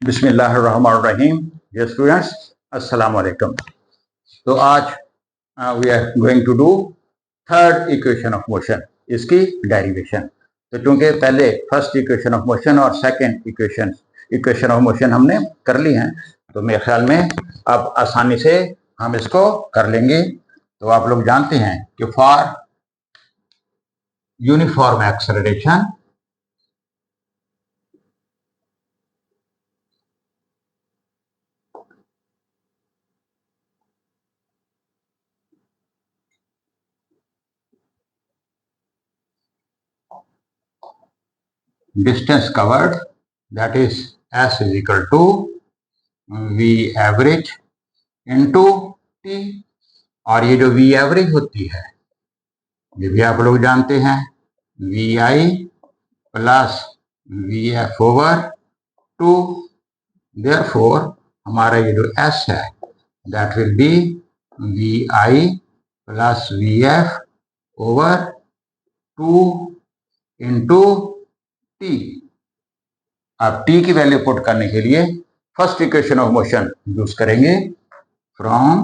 बिस्मिल्लाहिर्रहमानिर्रहीम। Dear students, अस्सलाम वालेकुम। तो आज we are going to do third equation of motion, इसकी डेरिवेशन। तो चूंकि पहले फर्स्ट इक्वेशन ऑफ मोशन और सेकंड इक्वेशन ऑफ मोशन हमने कर ली हैं, तो मेरे ख्याल में अब आसानी से हम इसको कर लेंगे। तो आप लोग जानते हैं कि for uniform acceleration distance covered, that is S is equal to V average into T। और ये जो V एवरेज होती है ये भी आप लोग जानते हैं, VI plus VF over 2। Therefore हमारा ये जो S है that will be VI plus VF over 2 into T। अब T की वैल्यू पुट करने के लिए first equation of motion use करेंगे। From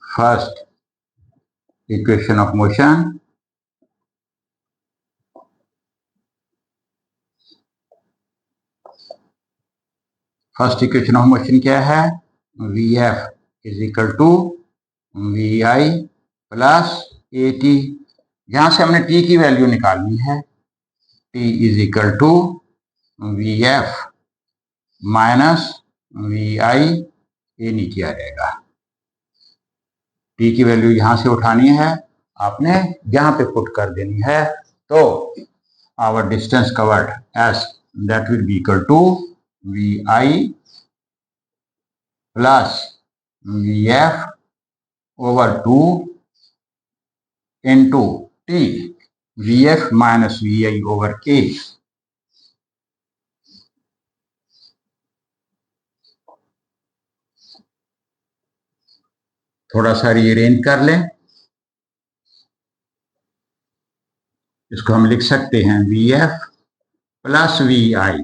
first equation of motion first equation of motion क्या है? VF is equal to VI plus AT। यहां से हमने T की वैल्यू निकालनी है। T is equal to VF minus VI, ये नीचे आ जाएगा। T की वैल्यू यहां से उठानी है, आपने यहां पे पुट कर देनी है। तो our distance covered S that will be equal to VI plus VF over 2 into T, VF minus VI over A। थोड़ा सा रीअरेंज कर लें, इसको हम लिख सकते हैं VF plus VI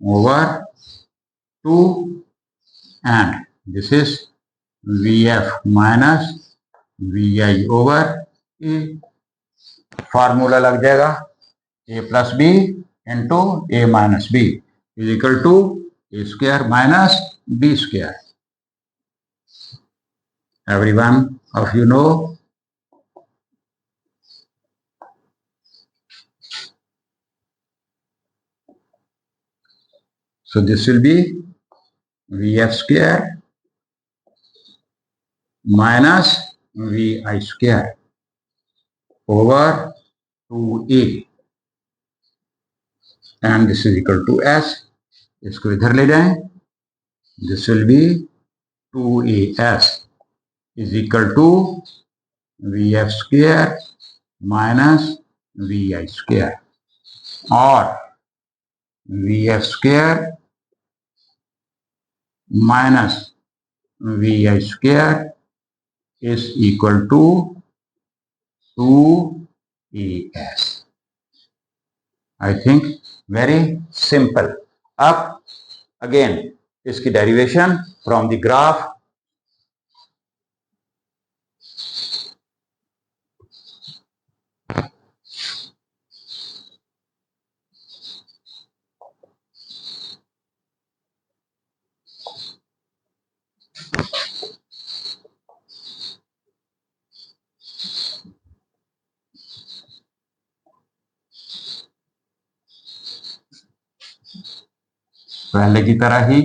over 2 and this is VF minus VI over A। Formula लग जाएगा A plus B into A minus B is equal to A square minus B square. Everyone of you know so this will be VF square minus VI square over 2A and this is equal to S। इसको इधर ले जाएं, this will be 2AS is equal to VF square minus VI square और VF square minus VI square is equal to 2AS। I think very simple। अब again इसकी derivation from the graph। पहले की तरह ही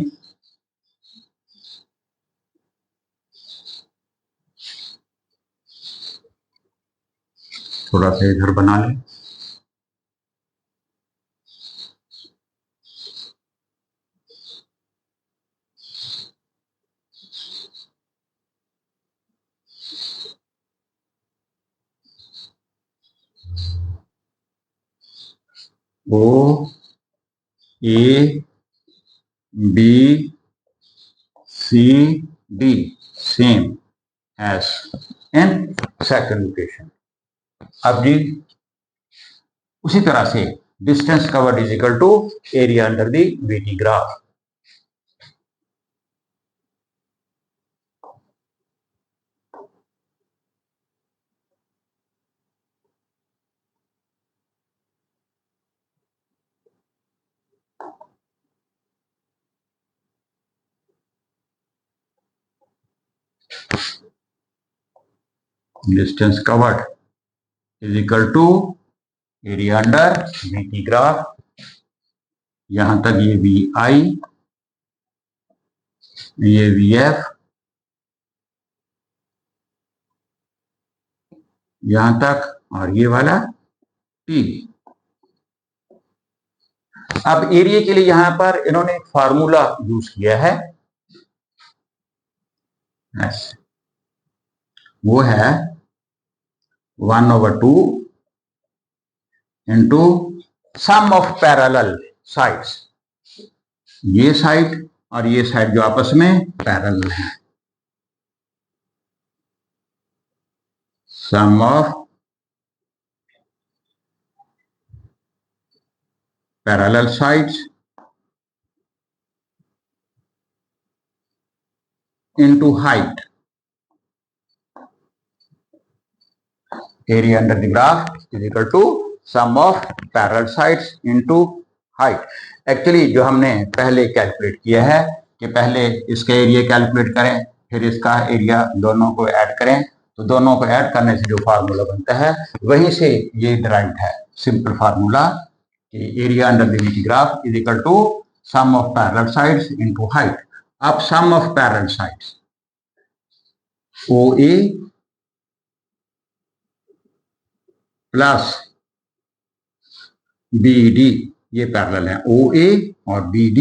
थोड़ा सा इधर बना लें। O A B C D same as in second equation। अब जी उसी तरह से distance covered is equal to area under the VT graph. Distance covered is equal to area under VT graph. यहां तक ये वी आई, ये वी एफ, यहां तक, और ये वाला टी। अब एरिया के लिए यहां पर इन्होंने एक फार्मूला यूज किया है, वो है 1/2 into sum of parallel sides. ये साइड और ये साइड जो आपस में पैरेलल है, sum of parallel sides into height. Area under the graph is equal to sum of parallel sides into height. Actually जो हमने पहले कैलकुलेट किया है कि पहले इसका एरिया कैलकुलेट करें, फिर इसका एरिया, दोनों को ऐड करें, तो दोनों को ऐड करने से जो फार्मूला बनता है वहीं से ये डिराइव्ड है सिंपल फार्मूला कि area under the VT graph is equal to sum of parallel sides into height. अब sum of parallel sides OA प्लस BD, ये पैरेलल है OA और BD,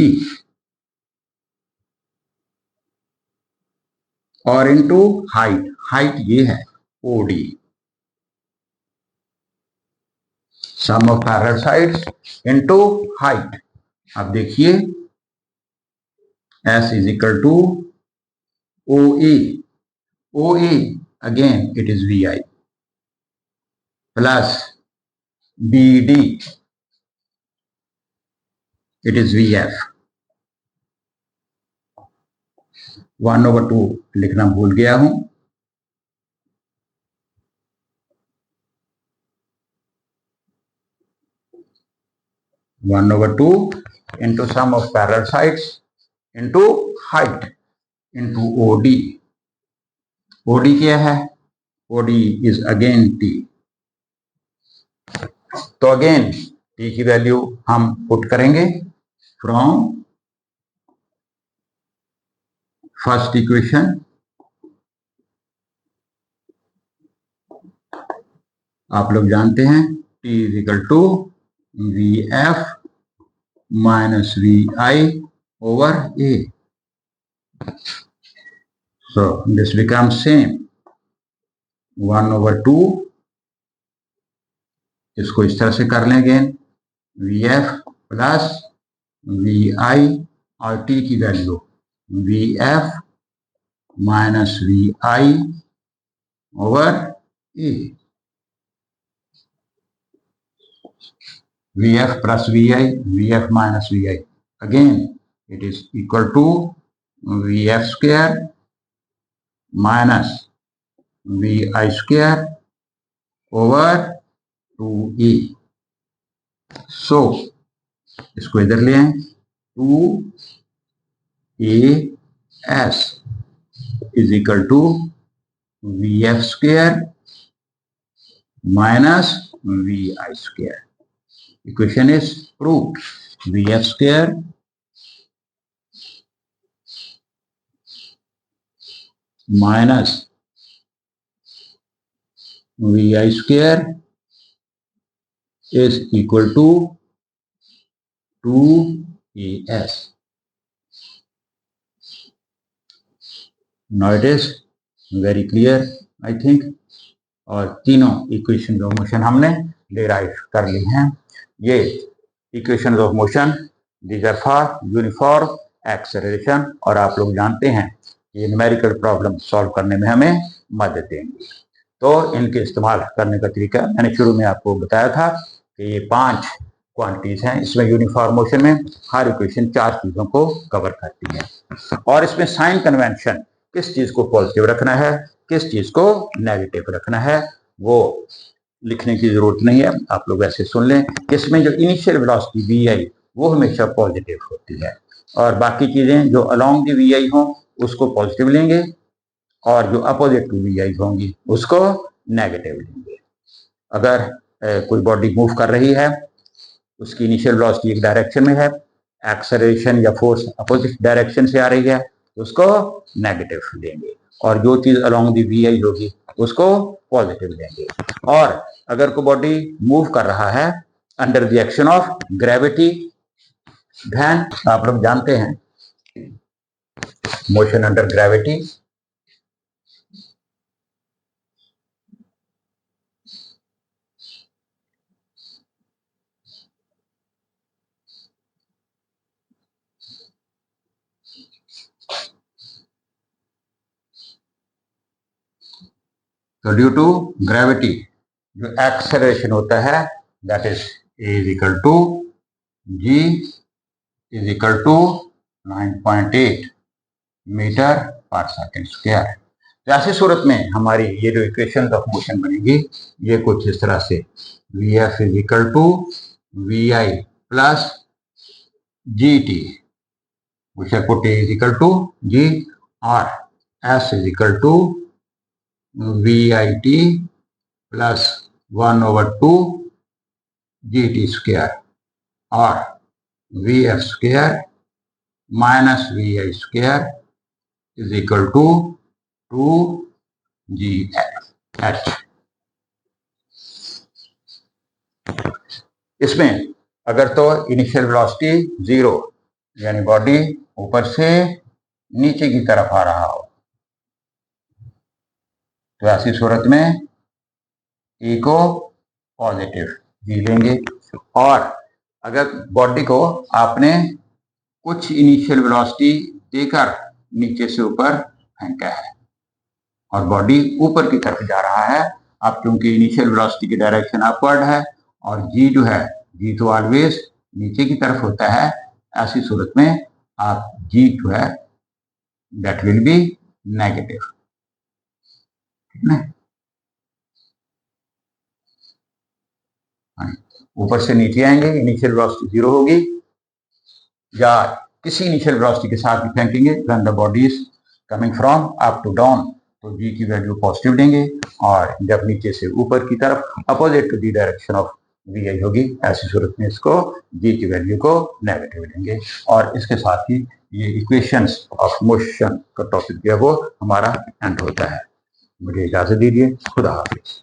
और इनटू हाइट, हाइट ये है OD। Sum of parallel sides into height. अब देखिए S is equal to OA again it is VI plus BD it is VF। 1/2 लिखना भूल गया हूं, one over two into sum of parallel sides into height into OD। OD क्या है? OD is again T। तो again T की value हम put करेंगे फ्रॉम फर्स्ट इक्वेशन। आप लोग जानते हैं T is equal to VF minus VI over A। So this becomes same 1/2, इसको इस तरह से कर लेंगे VF प्लस VI और T की value VF minus VI over A। VF plus VI, VF minus VI, again it is equal to VF square minus VI square over 2A। So इसको इधर ले आए, 2AS is equal to VF square minus VI square। Equation is proved। VF square minus VI square is equal to 2AS। Now it is very clear I think। और तीनों equation of motion हमने derive कर ली हैं। ये equation of motion these are for uniform acceleration, और आप लोग जानते हैं ये न्यूमेरिकल प्रॉब्लम सॉल्व करने में हमें मदद देंगे। तो इनके इस्तेमाल करने का तरीका मैंने शुरू में आपको बताया था कि ये 5 क्वांटिटीज हैं। इसमें यूनिफॉर्म मोशन में हर इक्वेशन 4 चीजों को कवर करती है और इसमें साइन कन्वेंशन किस चीज को पॉजिटिव रखना है, किस चीज को नेगेटिव रखना है, वो लिखने की जरूरत नहीं है, आप लोग ऐसे सुन लें। इसमें जो इनिशियल वेलोसिटी वी आई वो हमेशा पॉजिटिव होती है और बाकी चीजें जो अलोंग दी वी आई हो उसको पॉजिटिव लेंगे और जो अपोजिट टू वी आई होंगी उसको नेगेटिव लेंगे। अगर कोई बॉडी मूव कर रही है, उसकी इनिशियल वेलोसिटी एक डायरेक्शन में है, एक्सेलरेशन या फोर्स अपोजिट डायरेक्शन से आ रही है, उसको नेगेटिव लेंगे और जो चीज अलोंग दी वी आई होगी उसको पॉजिटिव लेंगे। और अगर कोई बॉडी मूव कर रहा है under the action of gravity, ध्यान आप लोग जानते हैं मोशन अंडर ग्रेविटी, तो ड्यू टू ग्रेविटी जो एक्सेलरेशन होता है that is a is equal to g is equal to 9.8 metre per second square. तो ऐसी सूरत में हमारी ये जो इक्वेशन ऑफ मोशन बनेगी ये कुछ इस तरह से V F is equal to V I plus G T, which I put A is equal to G, or S is equal to VIT plus 1 over 2 GT square, or VF square minus VI square is equal to 2GH। इसमें अगर तो initial velocity 0 यानी body ऊपर से नीचे की तरफ आ रहा हो तो ऐसी सूरत में ए को पॉजिटिव जी लेंगे। और अगर बॉडी को आपने कुछ इनिशियल वेलोसिटी देकर नीचे से ऊपर फेंका है और बॉडी ऊपर की तरफ जा रहा है, अब क्योंकि इनिशियल वेलोसिटी की डायरेक्शन अपवर्ड है और जी जो है जी तो ऑलवेज नीचे की तरफ होता है, ऐसी सूरत में आप जी जो है दैट विल बी नेगेटिव, ठीक है। ऊपर से नीचे आएंगे, इनिशियल वेलोसिटी 0 होगी या किसी इनिशियल वेलोसिटी के साथ भी फेंकेंगे when the body is coming from up to down तो जी की वैल्यू पॉजिटिव लेंगे और जब नीचे से ऊपर की तरफ opposite to the direction of V I होगी ऐसी सूरत में इसको जी की वैल्यू को नेगेटिव लेंगे। और इसके साथ ही ये इक्वेशंस ऑफ मोशन का टॉपिक जो है वो हमारा एंड होता है। मुझे इजाजत दीजिए, खुदा हाफिज।